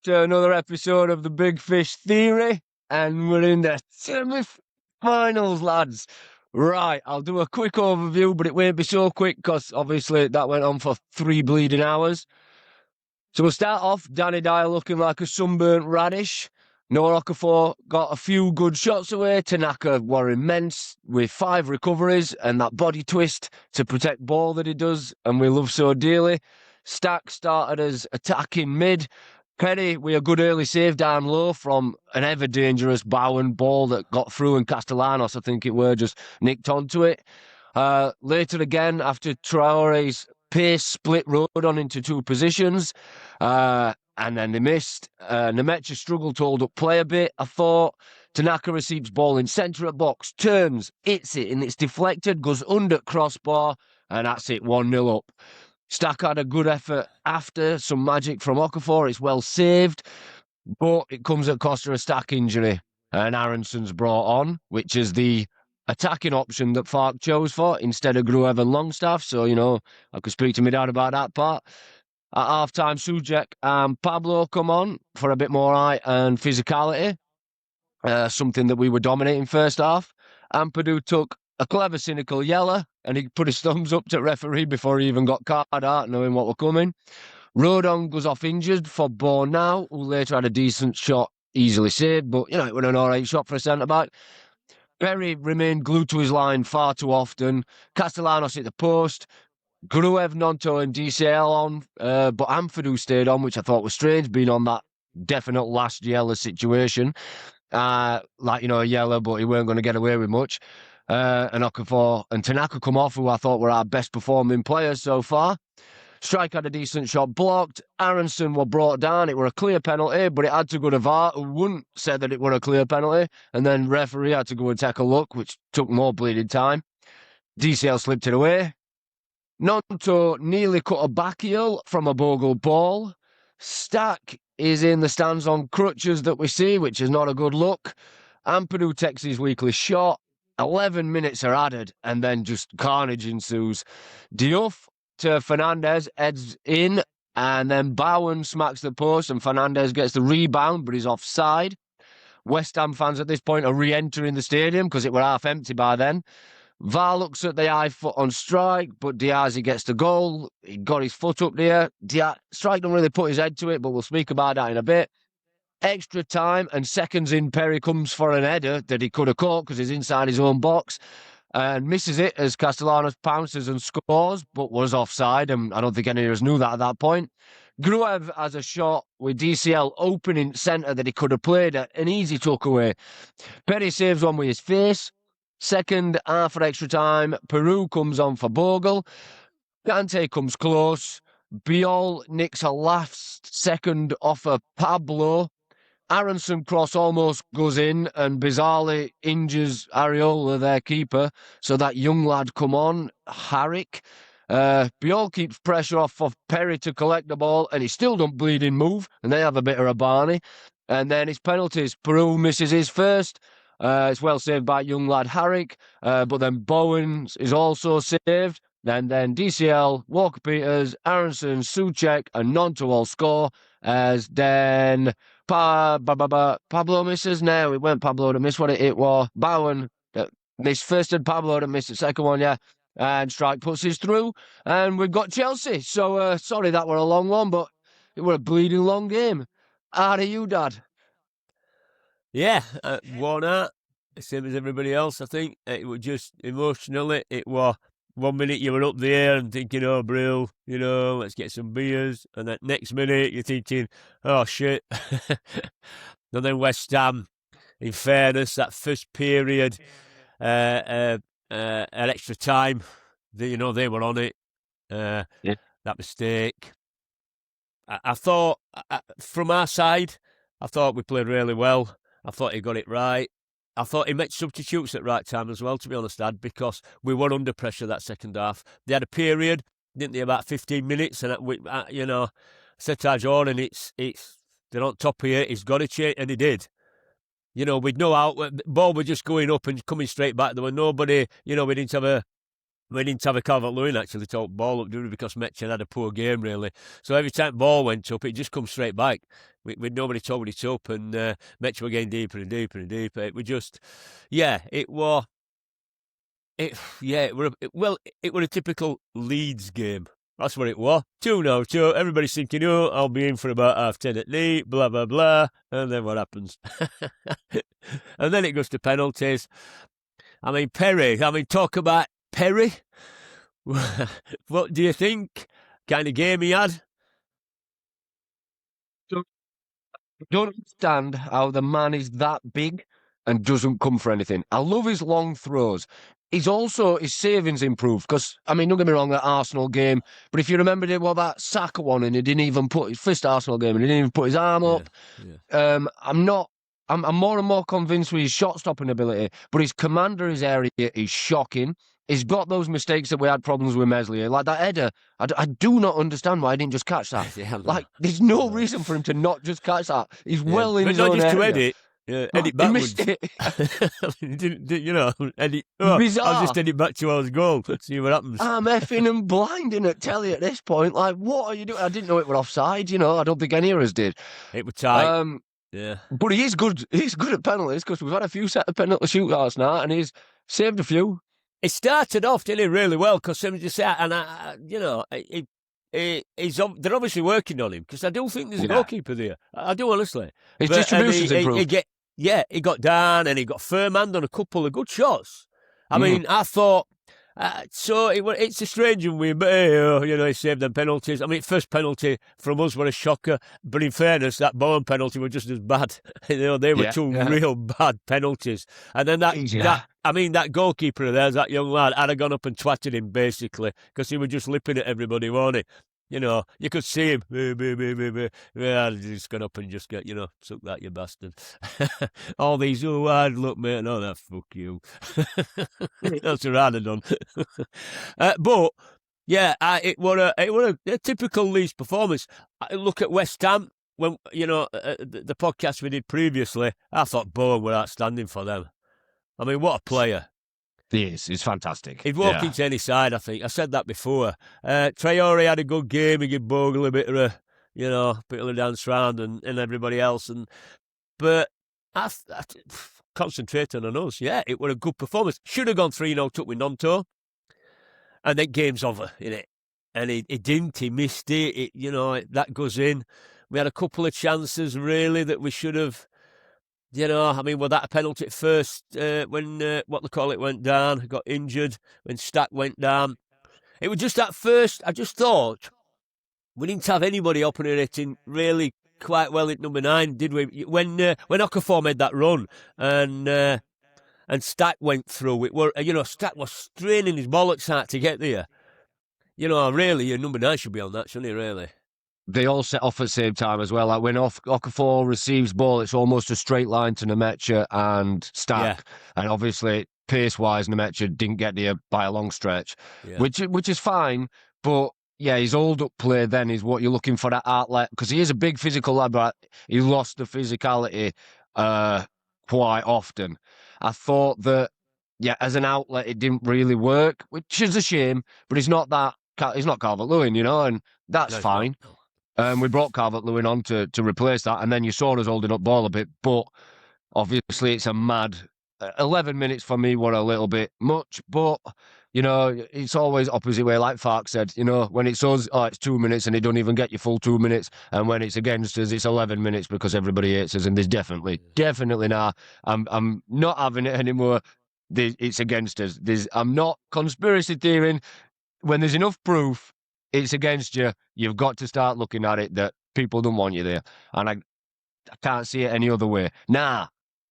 to another episode of the Big Fish Theory, and we're in the semi-finals, lads. Right, I'll do a quick overview, but it won't be so quick because obviously that went on for 3 bleeding hours. So we'll start off, Danny Dyer looking like a sunburnt radish. Noah Okafor got a few good shots away. Tanaka were immense with 5 recoveries and that body twist to protect ball that he does, and we love so dearly. Stack started as attacking mid. Perry with a good early save down low from an ever dangerous Bowen ball that got through, and Castellanos, I think it were, just nicked onto it. Later again, after Traore's pace split Rodon into 2 positions, and then they missed. Nemecha struggled to hold up play a bit, I thought. Tanaka receives ball in centre of box, turns, hits it, and it's deflected, goes under crossbar, and that's it, 1-0 up. Stack had a good effort after, some magic from Okafor, it's well saved, but it comes at cost of a Stack injury, and Aronson's brought on, which is the attacking option that Fark chose for instead of Gruev and Longstaff. So, I could speak to my dad about that part. At half-time, Suchek and Pablo come on for a bit more height and physicality, something that we were dominating first half. Ampadu took a clever, cynical yellow, and he put his thumbs up to referee before he even got carded out, knowing what were coming. Rodon goes off injured for Bornau, who later had a decent shot, easily saved, but, it was an all right shot for a centre-back. Perry remained glued to his line far too often. Castellanos hit the post. Gruev, Nonto and DCL on, but Ampadu stayed on, which I thought was strange, being on that definite last yellow situation. A yellow, but he weren't going to get away with much. And Okafor and Tanaka come off, who I thought were our best performing players so far. Strike had a decent shot blocked. Aronson were brought down. It were a clear penalty, but it had to go to VAR, who wouldn't say that it were a clear penalty. And then referee had to go and take a look, which took more bleeding time. DCL slipped it away. Nonto nearly cut a back heel from a bogle ball. Stack is in the stands on crutches that we see, which is not a good look. Ampadu takes his weekly shot. 11 minutes are added, and then just carnage ensues. Diouf to Fernandez, heads in, and then Bowen smacks the post, and Fernandez gets the rebound, but he's offside. West Ham fans at this point are re-entering the stadium because it were half empty by then. VAR looks at the high foot on Strike, but Diaz gets the goal. He got his foot up there. Strike don't really put his head to it, but we'll speak about that in a bit. Extra time, and seconds in, Perry comes for an header that he could have caught because he's inside his own box and misses it as Castellanos pounces and scores, but was offside, and I don't think any of us knew that at that point. Gruev has a shot with DCL open in centre that he could have played at an easy tuck away. Perry saves one with his face. Second half for extra time, Peru comes on for Bogle. Dante comes close. Biol nicks a last second off a Pablo. Aronson cross almost goes in, and bizarrely injures Areola, their keeper. So that young lad come on, Harrick. Biol keeps pressure off for Perry to collect the ball, and he still don't bleeding move, and they have a bit of a Barney. And then his penalties. Peru misses his first. It's well saved by young lad Harrick, but then Bowen is also saved. And then DCL, Walker-Peters, Aronson, Suchek, and Nonto all score. As then Pablo misses. No, it weren't Pablo to miss what it was. Bowen missed first, and Pablo to miss the second one, yeah. And Strike puts his through, and we've got Chelsea. So, sorry that were a long one, but it were a bleeding long game. How are you, Dad? Yeah, worn out, same as everybody else, I think. It was just emotionally, it was 1 minute you were up there and thinking, oh, Brill, let's get some beers. And then next minute you're thinking, oh, shit. And then West Ham, in fairness, that first period, at extra time, they were on it. That mistake. I thought, from our side, I thought we played really well. I thought he got it right. I thought he made substitutes at right time as well, to be honest, Dad, because we were under pressure that second half. They had a period, didn't they, about 15 minutes, and said to Jordan, they're on top here, he's got to change, and he did. We'd know out, ball were just going up and coming straight back. There were nobody, we didn't have We didn't have a Calvert-Lewin actually to hold ball up, because Metchen had a poor game, really. So every time ball went up, it just come straight back. With nobody told it up, and Metchen were getting deeper and deeper and deeper. It was just, it was. It were a typical Leeds game. That's what it was. 2-0, 2. Everybody's thinking, I'll be in for about 10:30 at night, blah, blah, blah. And then what happens? And then it goes to penalties. I mean, talk about Perry. What do you think? Kind of game he had? Don't understand how the man is that big and doesn't come for anything. I love his long throws. His savings improved because, I mean, don't get me wrong, that Arsenal game, but if you remember that Saka one, and he didn't even put his first Arsenal game, and he didn't even put his arm up. Yeah. I'm more and more convinced with his shot stopping ability, but his command of his area is shocking. He's got those mistakes that we had problems with Meslier, like that header. I do not understand why he didn't just catch that. Like, there's no reason for him to not just catch that. He's well in his own area. But not just to edit. Edit backwards. He didn't, edit. Bizarre. I'll just edit back to our goal. Let's see what happens. I'm effing and blinding at telly at this point. Like, what are you doing? I didn't know it were offside. I don't think any of us did. It was tight. Yeah, but he is good. He's good at penalties because we've had a few set of penalty shootouts now, and he's saved a few. It started off, didn't it, really well? Because they're obviously working on him, because I do think there's a goalkeeper there. I do, honestly. His distribution's improved. He got down and he got firm hand on a couple of good shots. I mean, I thought. It's a strange one, but he saved them penalties. I mean, first penalty from us was a shocker, but in fairness, that Bowen penalty was just as bad. They were two real bad penalties. And then that goalkeeper of theirs, that young lad, had gone up and twatted him basically, because he was just lipping at everybody, wasn't he? You could see him. Yeah, just gone up and just get, suck that, you bastard. All these, hard look, mate. No, that fuck you. That's what I'd have done. But it were a typical Leeds performance. I look at West Ham when the podcast we did previously. I thought Bowen were outstanding for them. I mean, what a player. He is. He's fantastic. He'd walk into any side, I think. I said that before. Traore had a good game. He gave Bogle a bit of a dance round and everybody else. But I concentrating on us. Yeah, it was a good performance. Should have gone 3-0 up with Nonto. And then game's over, innit? And he didn't. He missed it. That goes in. We had a couple of chances, really, that we should have... was that a penalty at first when, went down, got injured, when Stack went down? It was just at first, I just thought, we didn't have anybody operating really quite well at number 9, did we? When Okafor made that run and Stack went through, Stack was straining his bollocks out to get there. Really, your number 9 should be on that, shouldn't he, really? They all set off at the same time as well. Like when Okafor receives ball, it's almost a straight line to Nemecha and Stack. Yeah. And obviously, pace-wise, Nemecha didn't get there by a long stretch, which is fine. But yeah, his hold-up play then is what you're looking for, that outlet, because he is a big physical lad, but he lost the physicality quite often. I thought that, as an outlet, it didn't really work, which is a shame. But he's not Calvert-Lewin, and that's fine. We brought Calvert-Lewin on to replace that, and then you saw us holding up ball a bit, but obviously it's a mad... 11 minutes for me were a little bit much, but, it's always opposite way, like Fark said. When it's us, it's 2 minutes and it don't even get you full 2 minutes, and when it's against us, it's 11 minutes because everybody hates us, and there's definitely now, I'm not having it anymore. It's against us. I'm not conspiracy theorying. When there's enough proof it's against you, you've got to start looking at it that people don't want you there. And I can't see it any other way.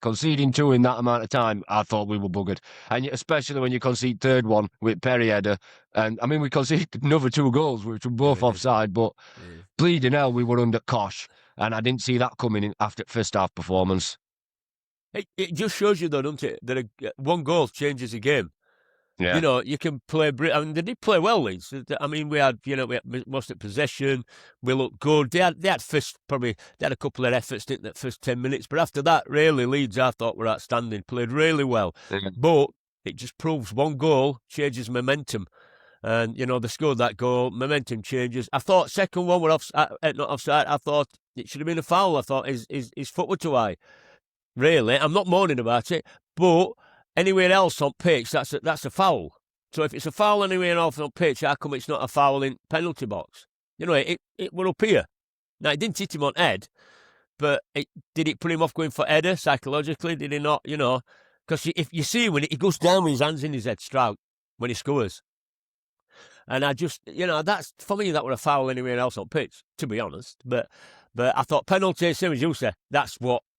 Conceding 2 in that amount of time, I thought we were buggered. And especially when you concede third one with Perry header. And I mean, we conceded another 2 goals, which were both offside, but bleeding hell, we were under Kosh. And I didn't see that coming in after first half performance. It just shows you, though, doesn't it, that one goal changes a game. Yeah. You can play... I mean, they did play well, Leeds. I mean, we had most of possession. We looked good. They had a couple of efforts in that first 10 minutes. But after that, really, Leeds, I thought, were outstanding. Played really well. Yeah. But it just proves one goal changes momentum. And, they scored that goal, momentum changes. I thought second one were not offside. I thought it should have been a foul. I thought his foot was too high. Really, I'm not moaning about it, but anywhere else on pitch, that's a foul. So if it's a foul anywhere else on pitch, how come it's not a foul in penalty box? It were up here. Now, it didn't hit him on head, but did it put him off going for header psychologically? Did he not, Because if you see when he goes down with his hands in his head, Stroud, when he scores. And I just, that's, for me, that were a foul anywhere else on pitch, to be honest. But I thought penalty, same as you say,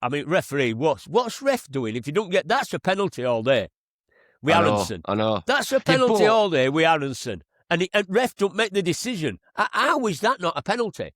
referee, what's ref doing? If you don't get, that's a penalty all day. With Aronson. I know. That's a penalty all day with Aronson. And ref don't make the decision. How is that not a penalty?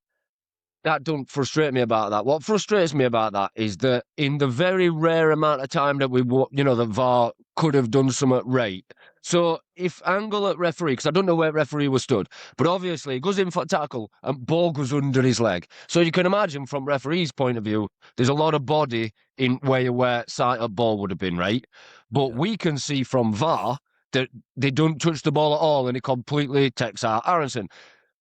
That don't frustrate me about that. What frustrates me about that is that in the very rare amount of time that that VAR could have done something right. So if angle at referee, because I don't know where referee was stood, but obviously he goes in for tackle and ball goes under his leg. So you can imagine from referee's point of view, there's a lot of body in where sight of ball would have been, right? But we can see from VAR that they don't touch the ball at all and it completely takes out Aronson.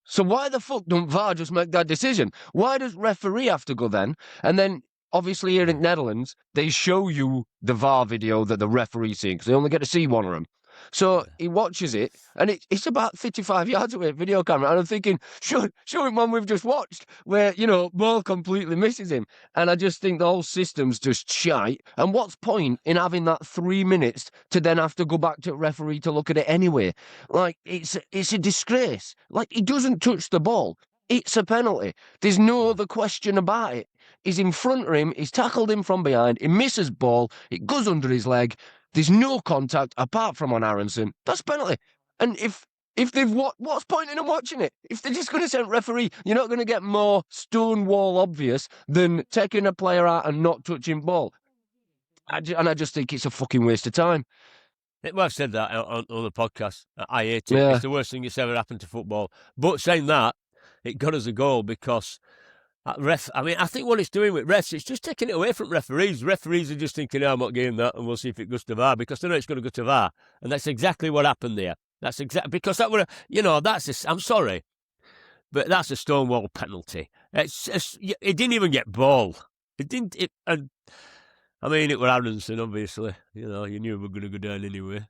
So why the fuck don't VAR just make that decision? Why does referee have to go then? And then, obviously, here in Netherlands, they show you the VAR video that the referee's seeing, because they only get to see one of them. So he watches it, and it's about 55 yards away, video camera. And I'm thinking, show him one we've just watched, where, ball completely misses him. And I just think the whole system's just shite. And what's point in having that 3 minutes to then have to go back to a referee to look at it anyway? Like, it's a disgrace. Like, he doesn't touch the ball. It's a penalty. There's no other question about it. He's in front of him. He's tackled him from behind. He misses ball. It goes under his leg. There's no contact apart from on Aronson. That's penalty. And if they've what's point in them watching it? If they're just going to send referee, you're not going to get more stonewall obvious than taking a player out and not touching ball. I just think it's a fucking waste of time. Well, I've said that on the podcast. I hate it. Yeah. It's the worst thing that's ever happened to football. But saying that, it got us a goal because I think what it's doing with refs, it's just taking it away from referees. Referees are just thinking, I'm not getting that, and we'll see if it goes to VAR, because they know it's going to go to VAR. And that's exactly what happened there. That's exactly, because that were, I'm sorry, but that's a stonewall penalty. It didn't even get ball. It were Aronson, obviously. You knew we were going to go down anyway.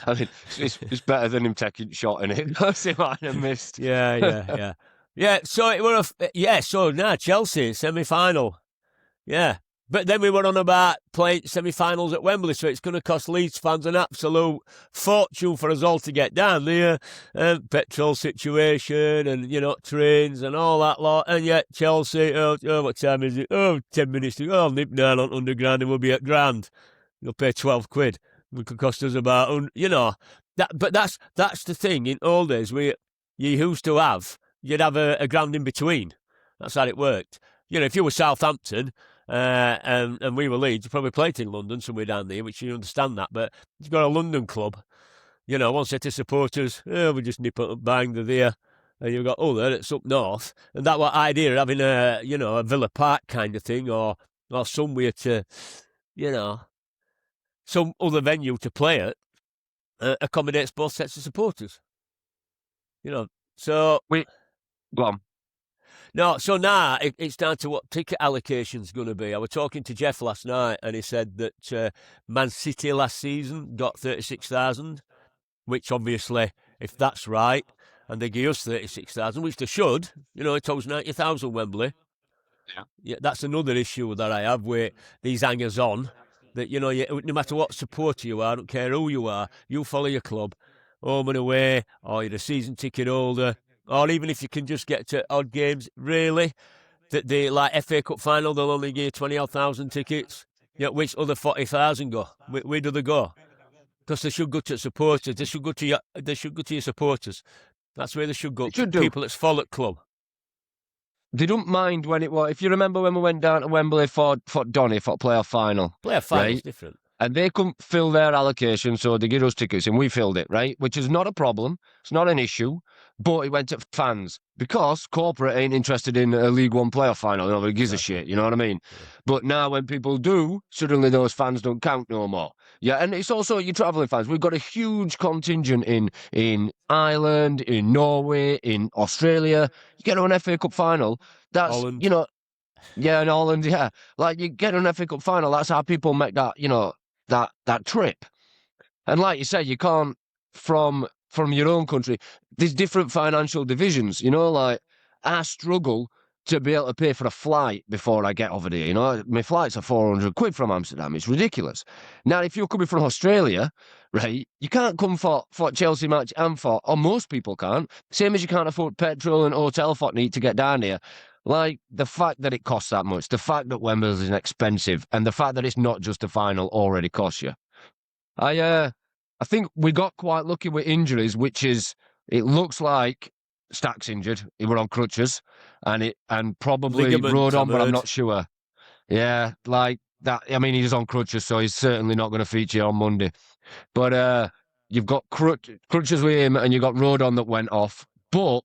I mean, it's better than him taking shot in it. That's it, I missed. Yeah. Yeah, so it were so now Chelsea semi-final. Yeah. But then we were on about playing semi-finals at Wembley, so it's going to cost Leeds fans an absolute fortune for us all to get down there. Petrol situation and, trains and all that lot. And yet Chelsea, what time is it? 10 minutes to go. I'll nip down on underground and we'll be at grand. You'll pay 12 quid. It could cost us about, But that's the thing. In old days, you used to have... You'd have a ground in between. That's how it worked. If you were Southampton and we were Leeds, you probably played in London, somewhere down there, which you understand that. But you've got a London club, one set of supporters, we just nip up, bang, they're there. And you've got other that's up north. And that was idea of having a Villa Park kind of thing or somewhere to, some other venue to play at accommodates both sets of supporters. So... Go on. No, so now it's down to what ticket allocation's going to be. I was talking to Jeff last night, and he said that Man City last season got 36,000, which obviously, if that's right, and they give us 36,000, which they should, it owes 90,000 Wembley. Yeah, that's another issue that I have with these hangers-on, that, no matter what supporter you are, I don't care who you are, you follow your club, home and away, or you're a season ticket holder, or even if you can just get to odd games, really, the like FA Cup final, they'll only give you 20,000 tickets. Which other 40,000 go? Where do they go? Because they should go to supporters. They should go to your supporters. That's where they should go. People that follow the club. They don't mind when it was. If you remember when we went down to Wembley for Donny for playoff final. Playoff final is different. And they couldn't fill their allocation, so they give us tickets, and we filled it, right? Which is not a problem. It's not an issue. But it went to fans because corporate ain't interested in a League One playoff final. Nobody gives a shit, you know what I mean? But now when people do, suddenly those fans don't count no more Yeah, and it's also your travelling fans. We've got a huge contingent in Ireland, in Norway, in Australia. You get to an FA Cup final, that's, Holland. you know, yeah, in Holland, yeah. Like, you get to an FA Cup final, that's how people make that, you know, that trip. And like you say, you can't from your own country. There's different financial divisions, you know. Like, I struggle to be able to pay for a flight before I get over there. You know, my flights are 400 quid from Amsterdam. It's ridiculous. Now, if you're coming from Australia, right, you can't come for Chelsea match and or most people can't. Same as you can't afford petrol and hotel fortnight to get down here. Like, the fact that it costs that much, the fact that Wembley's is expensive, and the fact that it's not just a final already costs you. I think we got quite lucky with injuries, which is, it looks like Stack's injured. He were on crutches, and probably Ligament, rode on, I've but I'm heard. not sure. Yeah, like that. I mean, he's on crutches, so he's certainly not going to feature on Monday. But you've got crutches with him, and you've got Rodon that went off. But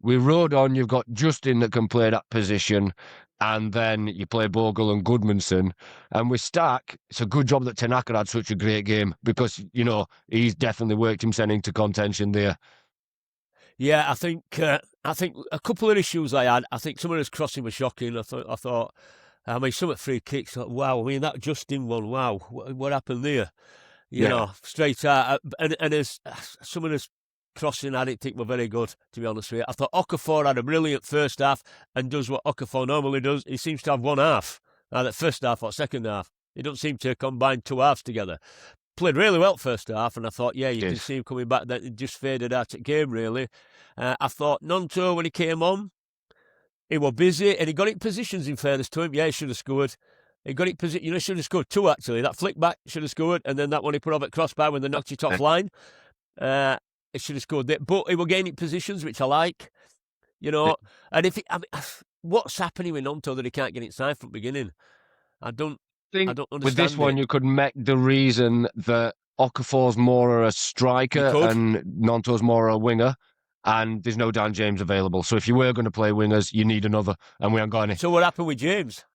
with Rodon, you've got Justin that can play that position, and then you play Bogle and Goodmanson. And with Stack, it's a good job that Tanaka had such a great game because, you know, he's definitely worked himself into contention there. Yeah, I think a couple of issues I had. I think some of his crossing was shocking. I thought, I mean, some of the free kicks. Wow, I mean that Justin one. Wow, what happened there? You Yeah. know, straight out. And as some of his crossing, I didn't think were very good, to be honest with you. I thought Okafor had a brilliant first half and does what Okafor normally does. He seems to have one half, either first half or second half. He don't seem to combine two halves together. Played really well first half, and I thought, yeah, you can see him coming back. That it just faded out at game, really. I thought Nonto, when he came on, he was busy, and he got it positions, in fairness to him. Yeah, he should have scored. He got it position. You know, should have scored two, actually. That flick back should have scored, and then that one he put off at crossbar when they knocked it off line. He should have scored that. But he was gaining positions, which I like. You know, and what's happening with Nonto that he can't get inside from the beginning? I don't understand with this one, it. you could make the reason that Okafor's more a striker and Nonto's more a winger, and there's no Dan James available. So if you were going to play wingers, you need another, and we haven't got any. So what happened with James?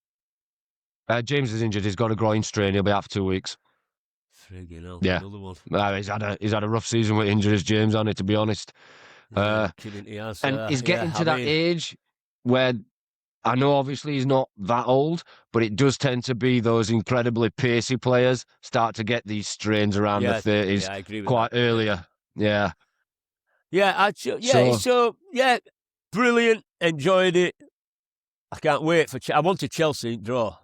James is injured. He's got a groin strain. He'll be out for 2 weeks. Friggin' hell, Yeah. another one. He's had a rough season with injuries, James, on it, to be honest. Kidding, he has. And he's getting to that age where I know obviously he's not that old, but it does tend to be those incredibly pacey players start to get these strains around the 30s I agree with quite that. earlier. Yeah. So brilliant. Enjoyed it. I can't wait for. I wanted Chelsea draw.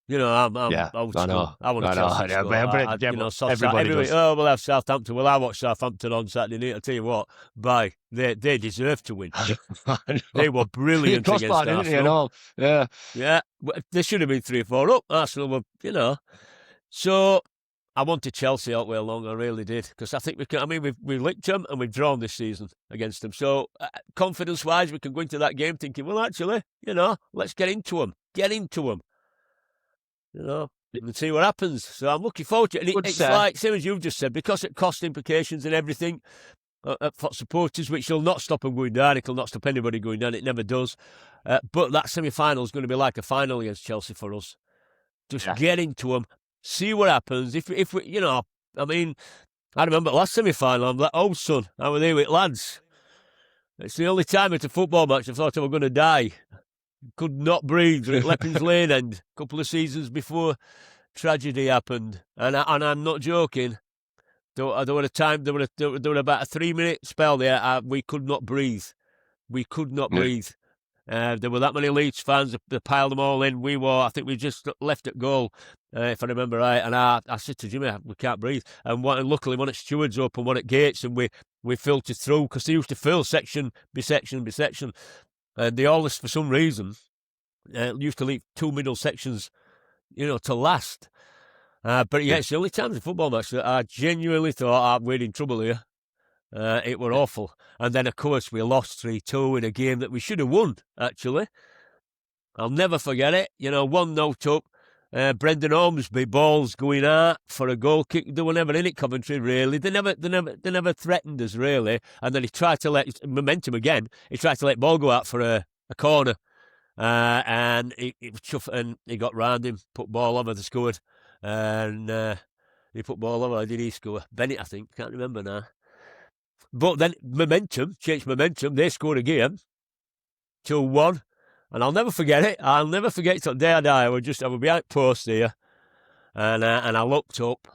You know, I'm old school. I know. I want Chelsea to score. Everybody does. Oh, we'll have Southampton. Well, I watched Southampton on Saturday night. I'll tell you what, they deserve to win. They were brilliant against Arsenal. Didn't he, and all. Yeah. Yeah, they should have been 3-4 up. Arsenal were, you know. So I wanted Chelsea out way along. I really did, because I think we can. I mean, we've licked them and we've drawn this season against them. So confidence-wise, we can go into that game thinking, well, actually, you know, let's get into them. You know, and see what happens. So I'm looking forward to it. And it's like, same as you've just said, because it cost implications and everything for supporters, which will not stop them going down. It'll not stop anybody going down. It never does. But that semi-final is going to be like a final against Chelsea for us. Just get into them, see what happens. If we, you know, I mean, I remember last semi-final, I'm like, oh, son, I was there with lads. It's the only time at a football match I thought I was going to die. Could not breathe at Leppings Lane End a couple of seasons before tragedy happened, and I'm not joking. There were a time there were about a 3-minute spell there. We could not breathe. Breathe. There were that many Leeds fans. They piled them all in. I think we just left at goal, if I remember right. And I said to Jimmy, we can't breathe. And luckily, one at Stewards open, one at Gates, and we filtered through, because they used to fill section by section. And they always, for some reason, used to leave 2 middle sections, you know, to last. But it's the only times in football match that I genuinely thought, we're in trouble here. It were awful. And then, of course, we lost 3-2 in a game that we should have won, actually. I'll never forget it. You know, 1-0 up. Brendan Ormsby balls going out for a goal kick. They were never in it, Coventry, really. They never threatened us, really. And then he tried to let momentum again. He tried to let ball go out for a corner. And he got round him, put ball over, they scored. And He put ball over. Did he score? Bennett, I think. Can't remember now. But then changed momentum. They scored again. 2-1. And I'll never forget it. I'll never forget it till the day I die. I was behind post here. And I looked up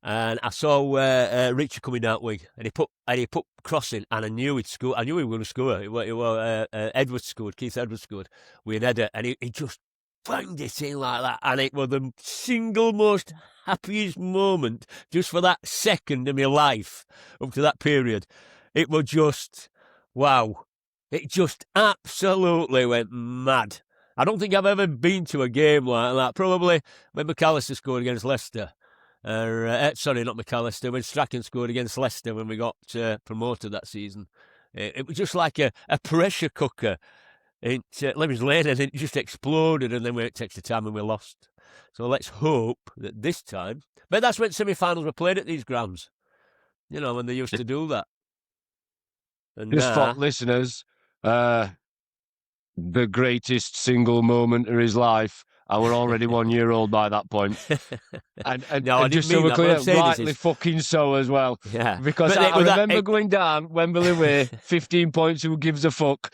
and I saw Richard coming down wing. And he put crossing and I knew he'd score. I knew he was going to score. It was Edwards scored. Keith Edwards scored with an header. And he just banged it in like that. And it was the single most happiest moment just for that second of my life up to that period. It was just, wow. It just absolutely went mad. I don't think I've ever been to a game like that. Probably when McAllister scored against Leicester. Sorry, not McAllister. When Strachan scored against Leicester when we got promoted that season. It was just like a pressure cooker. Lemons Lane, and it just exploded, and then we went extra time and we lost. So let's hope that this time. But that's when semi-finals were played at these grounds. You know, when they used to do that. And just for listeners, the greatest single moment of his life. I were already 1 year old by that point. And no, I just didn't so mean we're that. clear, rightly fucking so as well. Yeah. Because I remember going down Wembley way, 15 points, who gives a fuck?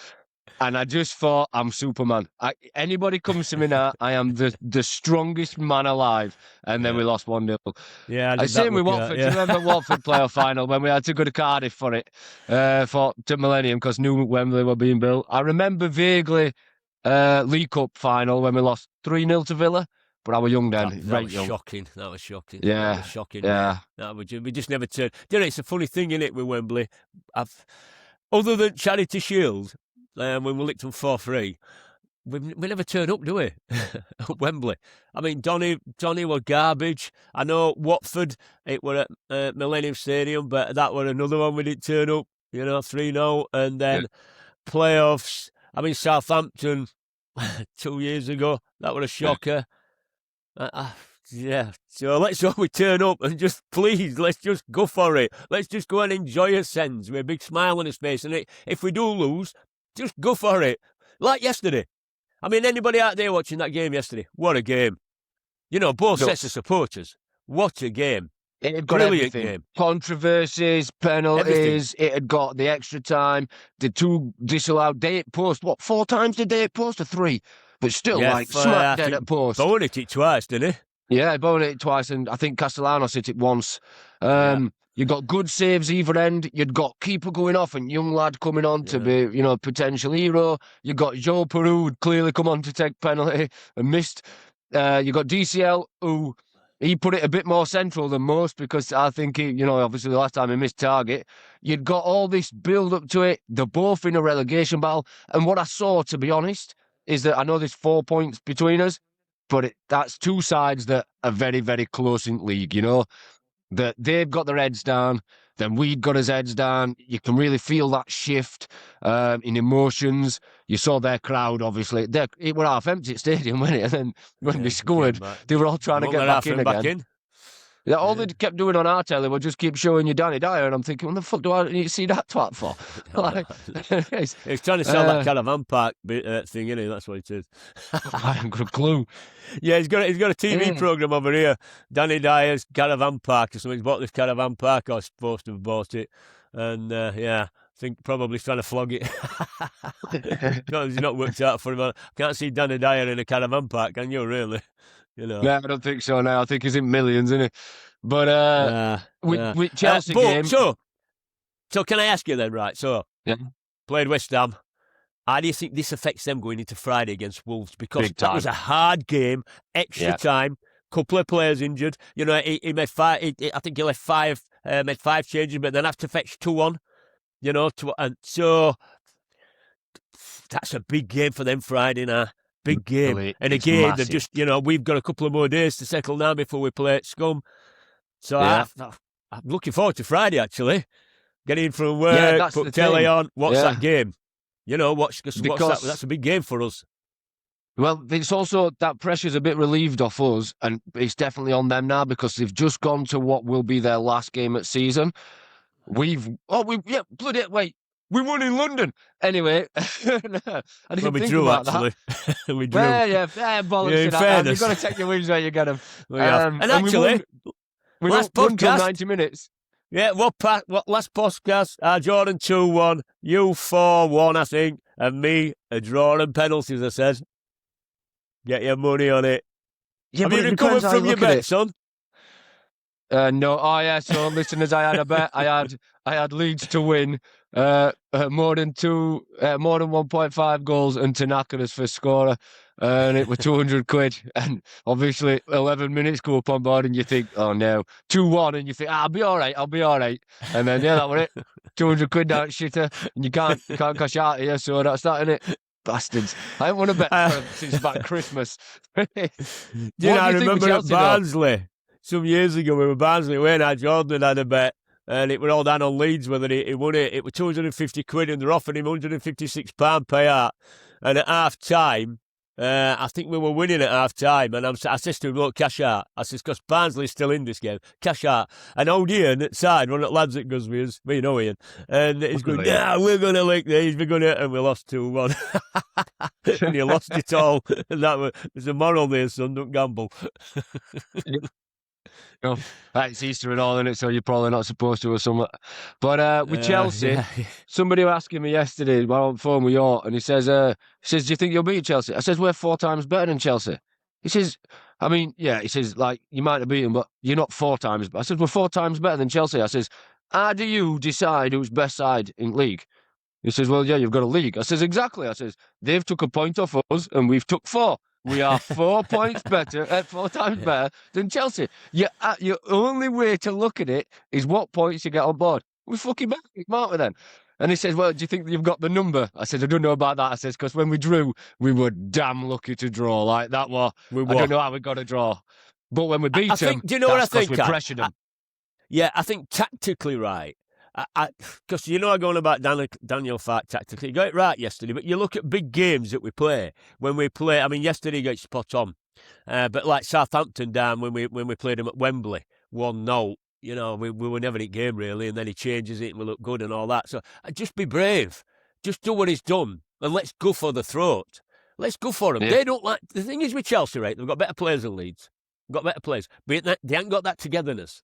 And I just thought, I'm Superman. Anybody comes to me now, I am the strongest man alive. And then we lost 1-0. Yeah, I same with Watford. Do you remember Watford playoff final when we had to go to Cardiff for it, to Millennium, because new Wembley were being built? I remember vaguely League Cup final when we lost 3-0 to Villa, but I was young then. That was shocking. That was shocking. Yeah. That was shocking. Yeah. We just never turned. You know, it's a funny thing, innit, with Wembley. Other than Charity Shield, when we licked them 4-3, we never turn up, do we? At Wembley. I mean, Donny were garbage. I know Watford, it were at Millennium Stadium, but that were another one we didn't turn up, 3-0. And then playoffs, I mean, Southampton 2 years ago, that was a shocker. Yeah, so let's hope we turn up and just, please, let's just go for it. Let's just go and enjoy our sends with a big smile on his face. And if we do lose, just go for it. Like yesterday. I mean, anybody out there watching that game yesterday? What a game. Both sets of supporters. What a game. It had got Brilliant everything. Game. Controversies, penalties, Everything. It had got the extra time, the 2 disallowed, date post. What, 4 times the date post or 3? But still, smack dead at post. Bowen hit it twice, didn't he? Yeah, Bowen hit it twice, and I think Castellanos hit it once. You got good saves either end. You'd got keeper going off and young lad coming on to be, potential hero. You got Joe Peru who'd clearly come on to take penalty and missed. You got DCL who he put it a bit more central than most because I think he, obviously the last time he missed target. You'd got all this build up to it. They're both in a relegation battle. And what I saw, to be honest, is that I know there's 4 points between us, but that's 2 sides that are very, very close in league, that they've got their heads down, then we'd got his heads down. You can really feel that shift in emotions. You saw their crowd, obviously. It were half empty at stadium, wasn't it? And then when they scored, they were all trying to get back in again. Yeah, all they kept doing on our telly was just keep showing you Danny Dyer, and I'm thinking, what the fuck do I need to see that twat for? He's trying to sell that caravan park thing, isn't he? That's what it is. I haven't got a clue. Yeah, he's got a TV programme over here, Danny Dyer's Caravan Park or something. He's bought this caravan park, or supposed to have bought it. And, I think probably he's trying to flog it. It's not worked out for him. I can't see Danny Dyer in a caravan park, can you, really? No, I don't think so now. I think he's in millions, isn't he? But with Chelsea game... So can I ask you then, right? So, played West Ham. How do you think this affects them going into Friday against Wolves? Because that was a hard game, extra time, couple of players injured. He made 5. I think he left 5. Made 5 changes, but then have to fetch 2 on. And so that's a big game for them Friday now. Big game. Really, and again, they've just, we've got a couple of more days to settle down before we play at Scum. So I'm looking forward to Friday, actually. Get in from work, put telly on, watch that game. Watch that. That's a big game for us. Well, it's also that pressure's a bit relieved off us, and it's definitely on them now because they've just gone to what will be their last game at season. We won in London. Anyway, I didn't think drew, about actually. That. We drew. Bollocks. In fairness. You've got to take your wins where you get them. And actually, We Last don't run till podcast. 90 minutes. Yeah, what last podcast? Jordan 2-1, you 4-1, I think, and me a draw and penalties, I said. Get your money on it. Yeah, Have but you it recovered depends how you from your look at bet, it. son? No, so listeners, I had a bet. I had Leeds to win, more than 1.5 goals and Tanaka as first scorer, and it was 200 quid. And obviously, 11 minutes go up on board, and you think, oh no, 2-1, and you think, I'll be all right, and then yeah, that was it. 200 quid down at shitter, and you can't cash out here, so that's that, innit? Bastards! I haven't won a bet since about Christmas. I remember Chelsea, at Barnsley some years ago. We were Barnsley when Jordan had a bet, and it were all down on Leeds whether he won it. It was 250 quid, and they're offering him £156 payout. And at half time, I think we were winning at half time, and I said to him, "Look, cash out." I says, "Because Barnsley's still in this game, cash out." And old Ian at side, one of the lads that goes with us, me and Ian, and he's going, "Nah, we're gonna lick these. We're gonna," and we lost 2-1. And you lost it all. There's a moral there, son. Don't gamble. It's Easter and all in it, so you're probably not supposed to or something. But with Chelsea, Yeah. somebody was asking me yesterday while on the phone with York, and he says, "Do you think you'll beat Chelsea?" I says, "We're 4 times better than Chelsea." He says, "I mean, yeah." He says, "Like you might have beaten, but you're not 4 times." I said, "We're 4 times better than Chelsea." I says, "How do you decide who's best side in league?" He says, "Well, yeah, you've got a league." I says, "Exactly." I says, "They've took a point off us, and we've took 4. We are 4 points better, 4 times better than Chelsea. Your only way to look at it is what points you get on board. We're fucking better, aren't we then?" And he says, "Well, do you think that you've got the number?" I said, "I don't know about that." I says, "Because when we drew, we were damn lucky to draw like that. I don't know how we got a draw. But when we beat them, do you know what I think? we pressured them." Yeah, I think tactically right. Because I go on about Daniel Farke tactically. You got it right yesterday, but you look at big games that we play. When we play, I mean, yesterday he got spot on. But like Southampton down when we played him at Wembley, 1-0. We were never in game really, and then he changes it and we look good and all that. So just be brave. Just do what he's done, and let's go for the throat. Let's go for him. Yeah. They don't like. The thing is with Chelsea, right? They've got better players than Leeds. Got better players, but they haven't got that togetherness.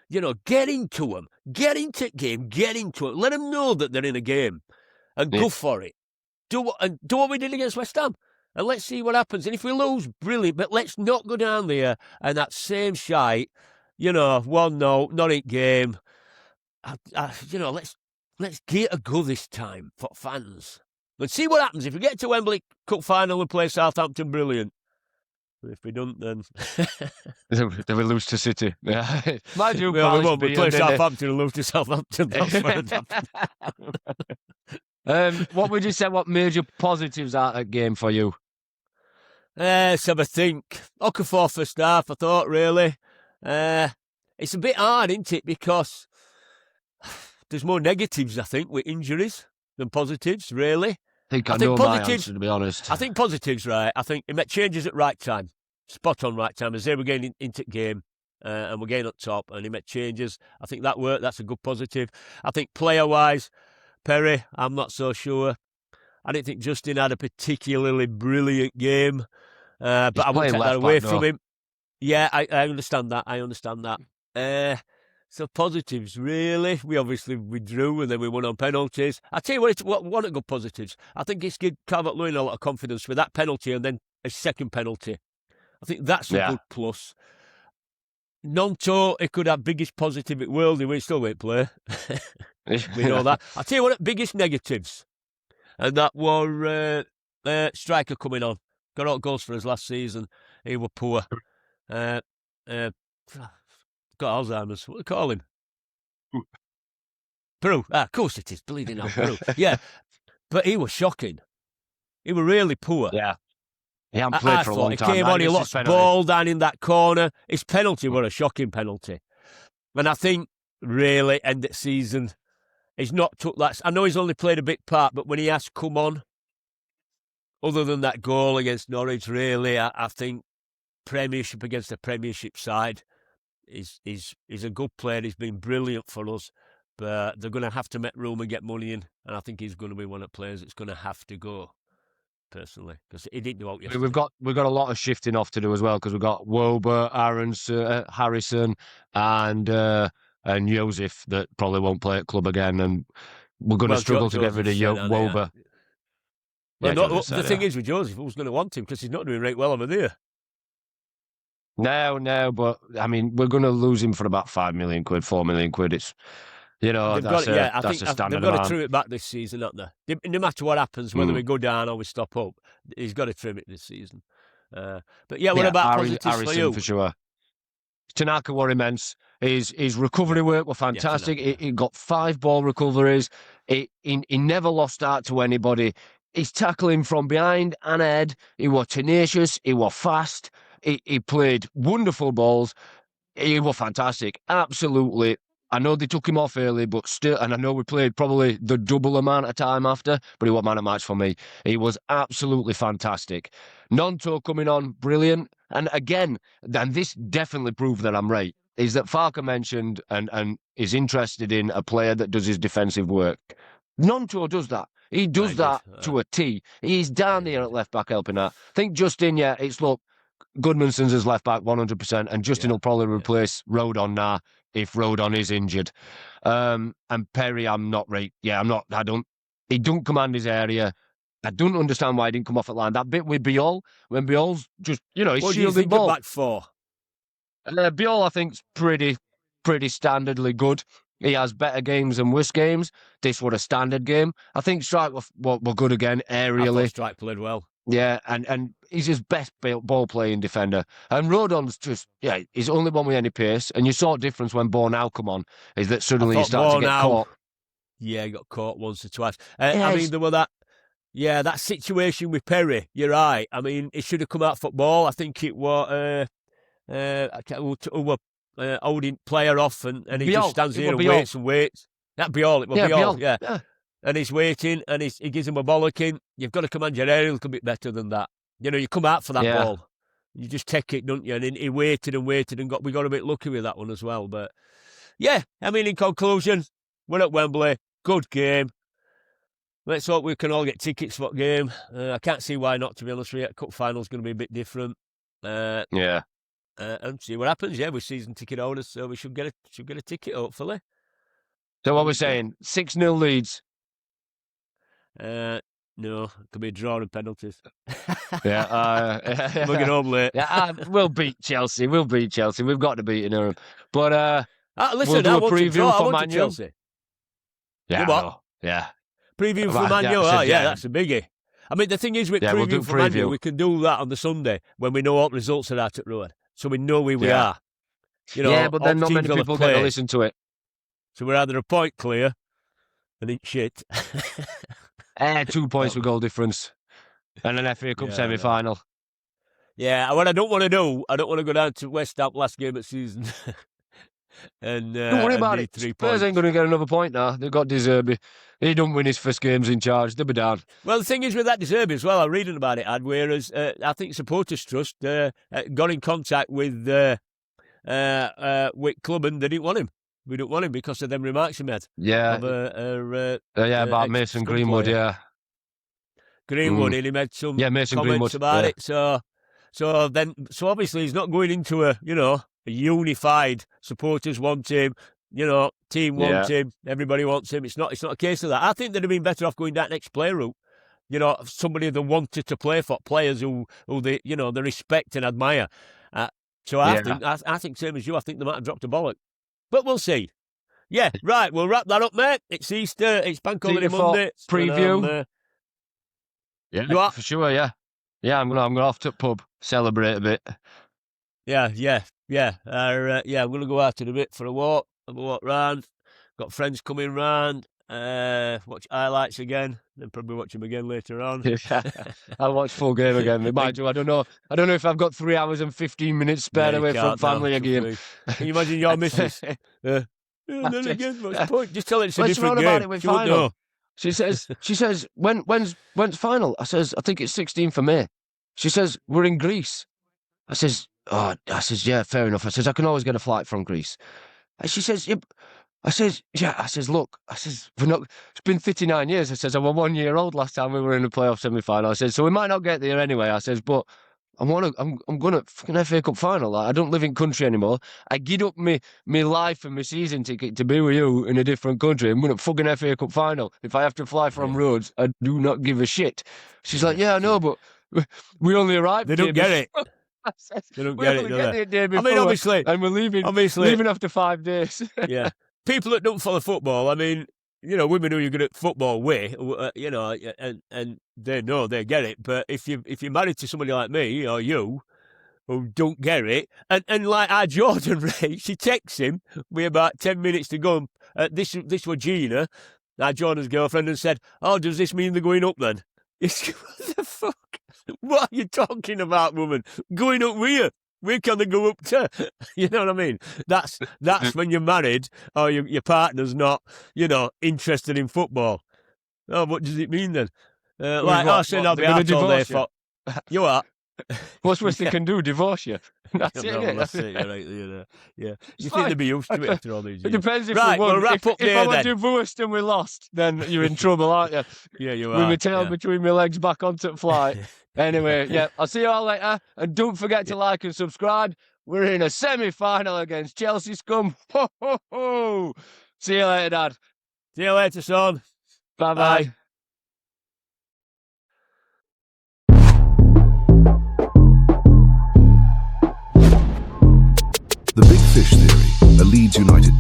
Get into them. Get into game. Get into it. Let them know that they're in a game and go for it. Do what we did against West Ham. And let's see what happens. And if we lose, brilliant. But let's not go down there and that same shite, 1-0, not in game. Let's get a go this time for fans. Let's see what happens. If we get to Wembley Cup final and play Southampton, brilliant. If we don't, then they will lose to City. Yeah, mind you, we won't. We play Southampton and lose to Southampton. What would you say? What major positives are that game for you? Let's have a think. Okafor first half, I thought really. It's a bit hard, isn't it? Because there's more negatives, I think, with injuries than positives. Really. I think my answer, to be honest. I think positives, right? I think he made changes at right time. Spot on right time. As they were getting into the game and we're getting up top and he made changes. I think that worked. That's a good positive. I think player-wise, Perry, I'm not so sure. I didn't think Justin had a particularly brilliant game. But I won't take that away from him. Yeah, I understand that. So positives, really. We obviously withdrew and then we won on penalties. I tell you what one of the good positives. I think it's given Calvert-Lewin a lot of confidence with that penalty and then a second penalty. I think that's a good plus. Nonto, it could have biggest positive in the world, he still won't play. We know that. I tell you what, biggest negatives. And that were striker coming on. Got out goals for us last season. He were poor. Got Alzheimer's. What do they call him? Peru. Of course it is. Bleeding out Peru. Yeah. But he was shocking. He were really poor. Yeah. He hadn't played for a long time. He came on, he lost ball down in that corner. His penalty were a shocking penalty. And I think, really, end of season, he's not took that. I know he's only played a big part, but when he has come on, other than that goal against Norwich, really, I think Premiership against the Premiership side, He's a good player. He's been brilliant for us, but they're going to have to make room and get money in. And I think he's going to be one of the players that's going to have to go. personally, because he didn't do out I mean, yesterday. we've got a lot of shifting off to do as well because we've got Wober, Harrison, and Joseph that probably won't play at club again, and we're going to Well, struggle to get rid Joseph of said, Wober. well, Yeah, no, Joseph the said, thing yeah. is with Joseph, who's going to want him because he's not doing right well over there. No, but I mean, we're going to lose him for about 5 million quid, 4 million quid. It's, They've got that's it. Yeah, I that's think a they've standard got to amount. trim it back this season, haven't they? No matter what happens, whether Mm. we go down or we stop up, he's got to trim it this season. But yeah, what Yeah, about positives for Harrison you? for sure. Tanaka were immense. His recovery work were Yeah, fantastic. Tanaka, yeah. He got 5 ball recoveries. He never lost out to anybody. He's tackling from behind and ahead. He was tenacious. He was fast. He played wonderful balls. He was fantastic. Absolutely. I know they took him off early, but still, and I know we played probably the double amount of time after, but he was man of match for me. He was absolutely fantastic. Nonto coming on, brilliant. And again, and this definitely proved that I'm right, is that Farker mentioned and is interested in a player that does his defensive work. Nonto does that. He I does did. that to a T. He's down Yeah, he there did. at left back helping out. I think Justin, yeah, it's look, Goodmanson's as left back 100%, and Justin Yeah, will probably yeah. replace Rodon now if Rodon is injured. And Perry, I'm not right. Yeah, I'm not. I don't. He don't command his area. I don't understand why he didn't come off at line. That bit with Biol, when Biol's just, he's What do you shielding think of ball. back four? Biol, I think's pretty standardly good. He has better games than worse games. This was a standard game. I think Strike were good again I thought aerially. Strike played well. Yeah, and he's his best ball playing defender. And Rodon's just, he's only one with any pace. And you saw a difference when Bornau come on, is that I suddenly you thought start to get now. caught. Yeah, he got caught once or twice. Yeah, I mean, there were that. Yeah, that situation with Perry. You're right. I mean, it should have come out football. I think it was who were holding player off, and he just Biol. stands It here was and Biol. waits and waits. That Biol, it was Yeah, Biol, Biol. yeah. Yeah. And he's waiting, and he gives him a bollocking. You've got to command your area a little bit better than that. You come out for that Yeah. ball. You just take it, don't you? And he waited and waited, and we got a bit lucky with that one as well. But yeah, I mean, in conclusion, we're at Wembley. Good game. Let's hope we can all get tickets for that game. I can't see why not, to be honest with you. Cup final's going to be a bit different. Yeah. And see what happens. Yeah, we're season ticket holders, so we should get a ticket, hopefully. So what we're saying, 6-0 Leeds. No, it could be a draw and penalties. Yeah. We'll get home late. Yeah, we'll beat Chelsea. We'll beat Chelsea. We've got to beat them. But Listen, we'll do I a want to preview draw. I for want Man U. Chelsea. Yeah, You what? no, yeah. Preview for Man U. I said, Yeah, that's a biggie. I mean, the thing is with we'll preview do for Man U, preview. we can do that on the Sunday when we know what results are at road, so we know where we Yeah. are. Yeah, but then all not many teams will have people get to played. listen to it. So we're either a point clear and it's shit. 2 points with goal difference. And an FA Cup semi-final. Yeah, what I don't want to do, I don't want to go down to West Ham last game of season. And don't worry about it. 3 Spurs points. ain't going to get another point now. They've got De Zerbi. He don't win his first games in charge. They'll be down. Well, the thing is with that De Zerbi as well, I'm reading about it, whereas I think Supporters Trust got in contact with club and they didn't want him. We don't want him because of them remarks he made. Yeah. About Mason Greenwood, player. Greenwood, and he made some comments about it. So obviously he's not going into a unified supporters want him, team want him, everybody wants him. It's not a case of that. I think they'd have been better off going that next player route. Somebody they wanted to play for, players who they they respect and admire. So I think same as you. I think they might have dropped a bollock, but we'll see. Yeah, right. We'll wrap that up, mate. It's Easter. It's Bank Holiday Monday. Preview. Yeah, for sure. Yeah. I'm gonna off to the pub, celebrate a bit. Yeah. I'm gonna go out in a bit for a walk. Have a walk round. Got friends coming round. Watch highlights again. Then probably watch them again later on. Yeah, I'll watch full game again. We might do. I don't know if I've got 3 hours and 15 minutes spare away from family again. Can you imagine your missus? And then again, what's the point? Just tell her it's a different game. About it with she won't final. know. She says, when's final? I I think it's 16th of May. She says, we're in Greece. I says, yeah, fair enough. I says, I can always get a flight from Greece. And she says, yeah, I says, yeah, I says, look, I says, it's been 39 years. I says, I was 1 year old last time we were in the playoff semi-final. I says, so we might not get there anyway. I says, but I'm gonna fucking FA Cup final. Like, I don't live in country anymore. I give up my life and my season ticket to be with you in a different country. I'm gonna fucking FA Cup final. If I have to fly from Rhodes, I do not give a shit. She's like, yeah, I know, but we only arrived. They don't get it. Says, They don't get it, do they? The day before, I mean, obviously, and we're leaving after 5 days. Yeah, people that don't follow football. I mean, women who you're good at football with, and they know they get it. But if you're married to somebody like me or you, who don't get it, and like our Jordan Ray, she texts him with about 10 minutes to go. This was Gina, our Jordan's girlfriend, and said, "Oh, does this mean they're going up then?" What the fuck? What are you talking about, woman? Going up where? Where can they go up to? You know what I mean? That's when you're married or your partner's not, interested in football. Oh, what does it mean then? I said I'll be out all day for... You are? What's worse they can do? Divorce you? That's it. No, that's it. Right, yeah. You think they'd be used to it after all these years? It depends if right, we won. We'll wrap up if there, I were divorced and we lost, then you're in trouble, aren't you? Yeah, you are. With my tail between my legs back onto the flight. Anyway, yeah, I'll see you all later. And don't forget to like and subscribe. We're in a semi-final against Chelsea scum. Ho, ho, ho. See you later, Dad. See you later, son. Bye-bye. The Big Fish Theory, a Leeds United